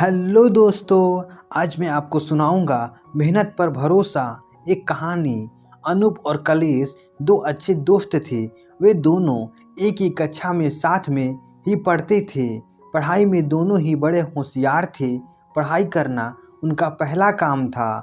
Hello दोस्तों, आज मैं आपको सुनाऊंगा मेहनत पर भरोसा। एक कहानी। अनूप और कलेश दो अच्छे दोस्त थे। वे दोनों एक ही कक्षा में साथ में ही पढ़ते थे। पढ़ाई में दोनों ही बड़े होशियार थे। पढ़ाई करना उनका पहला काम था।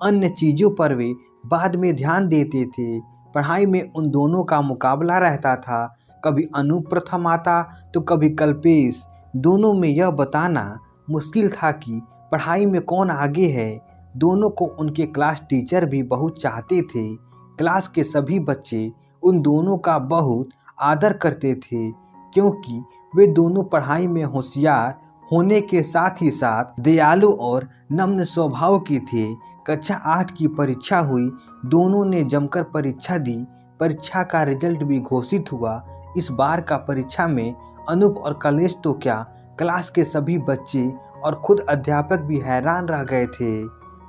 अन्य चीज़ों पर वे बाद में ध्यान देते थे। पढ़ाई में उन दोनों का मुकाबला रहता था। कभी अनूप प्रथम आता तो कभी कल्पेश। दोनों में यह बताना मुश्किल था कि पढ़ाई में कौन आगे है। दोनों को उनके क्लास टीचर भी बहुत चाहते थे। क्लास के सभी बच्चे उन दोनों का बहुत आदर करते थे, क्योंकि वे दोनों पढ़ाई में होशियार होने के साथ ही साथ दयालु और नम्र स्वभाव के थे। कक्षा 8 की परीक्षा हुई। दोनों ने जमकर परीक्षा दी। परीक्षा का रिजल्ट भी घोषित हुआ। इस बार का परीक्षा में अनूप और कलेश तो क्या, क्लास के सभी बच्चे और खुद अध्यापक भी हैरान रह गए थे।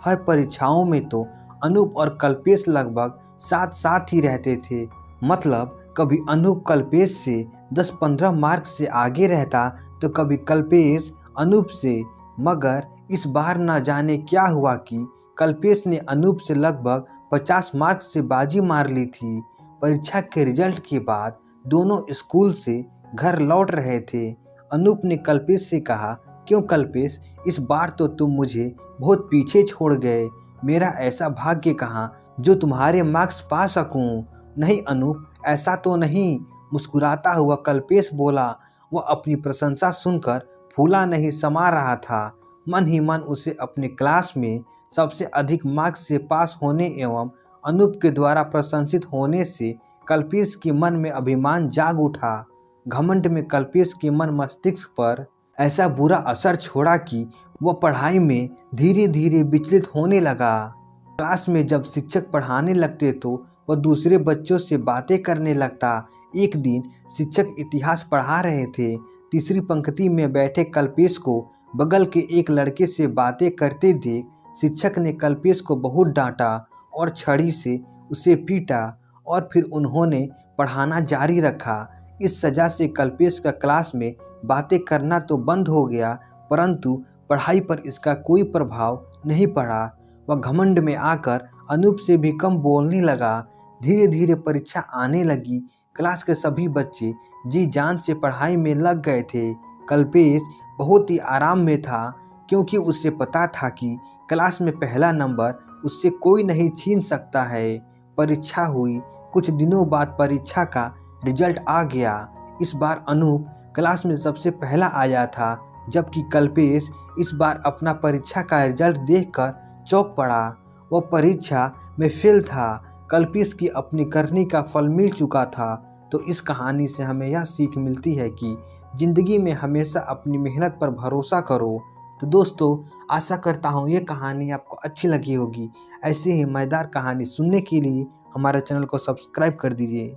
हर परीक्षाओं में तो अनूप और कल्पेश लगभग साथ साथ ही रहते थे। मतलब कभी अनूप कल्पेश से 10-15 मार्क से आगे रहता तो कभी कल्पेश अनूप से। मगर इस बार न जाने क्या हुआ कि कल्पेश ने अनूप से लगभग 50 मार्क से बाजी मार ली थी। परीक्षा के रिजल्ट के बाद दोनों स्कूल से घर लौट रहे थे। अनूप ने कल्पेश से कहा, क्यों कल्पेश, इस बार तो तुम मुझे बहुत पीछे छोड़ गए। मेरा ऐसा भाग्य कहाँ जो तुम्हारे मार्क्स पा सकूं। नहीं अनूप, ऐसा तो नहीं, मुस्कुराता हुआ कल्पेश बोला। वह अपनी प्रशंसा सुनकर फूला नहीं समा रहा था। मन ही मन उसे अपने क्लास में सबसे अधिक मार्क्स से पास होने एवं अनूप के द्वारा प्रशंसित होने से कल्पेश के मन में अभिमान जाग उठा। घमंड में कल्पेश के मन मस्तिष्क पर ऐसा बुरा असर छोड़ा कि वह पढ़ाई में धीरे धीरे विचलित होने लगा। क्लास में जब शिक्षक पढ़ाने लगते तो वह दूसरे बच्चों से बातें करने लगता। एक दिन शिक्षक इतिहास पढ़ा रहे थे। तीसरी पंक्ति में बैठे कल्पेश को बगल के एक लड़के से बातें करते देख शिक्षक ने कल्पेश को बहुत डांटा और छड़ी से उसे पीटा, और फिर उन्होंने पढ़ाना जारी रखा। इस सज़ा से कल्पेश का क्लास में बातें करना तो बंद हो गया, परंतु पढ़ाई पर इसका कोई प्रभाव नहीं पड़ा। वह घमंड में आकर अनूप से भी कम बोलने लगा। धीरे धीरे परीक्षा आने लगी। क्लास के सभी बच्चे जी जान से पढ़ाई में लग गए थे। कल्पेश बहुत ही आराम में था, क्योंकि उसे पता था कि क्लास में पहला नंबर उससे कोई नहीं छीन सकता है। परीक्षा हुई। कुछ दिनों बाद परीक्षा का रिजल्ट आ गया। इस बार अनूप क्लास में सबसे पहला आया था, जबकि कल्पेश इस बार अपना परीक्षा का रिजल्ट देखकर चौंक पड़ा। वह परीक्षा में फेल था। कल्पेश की अपनी करनी का फल मिल चुका था। तो इस कहानी से हमें यह सीख मिलती है कि ज़िंदगी में हमेशा अपनी मेहनत पर भरोसा करो। तो दोस्तों, आशा करता हूँ ये कहानी आपको अच्छी लगी होगी। ऐसे ही मज़ेदार कहानी सुनने के लिए हमारे चैनल को सब्सक्राइब कर दीजिए।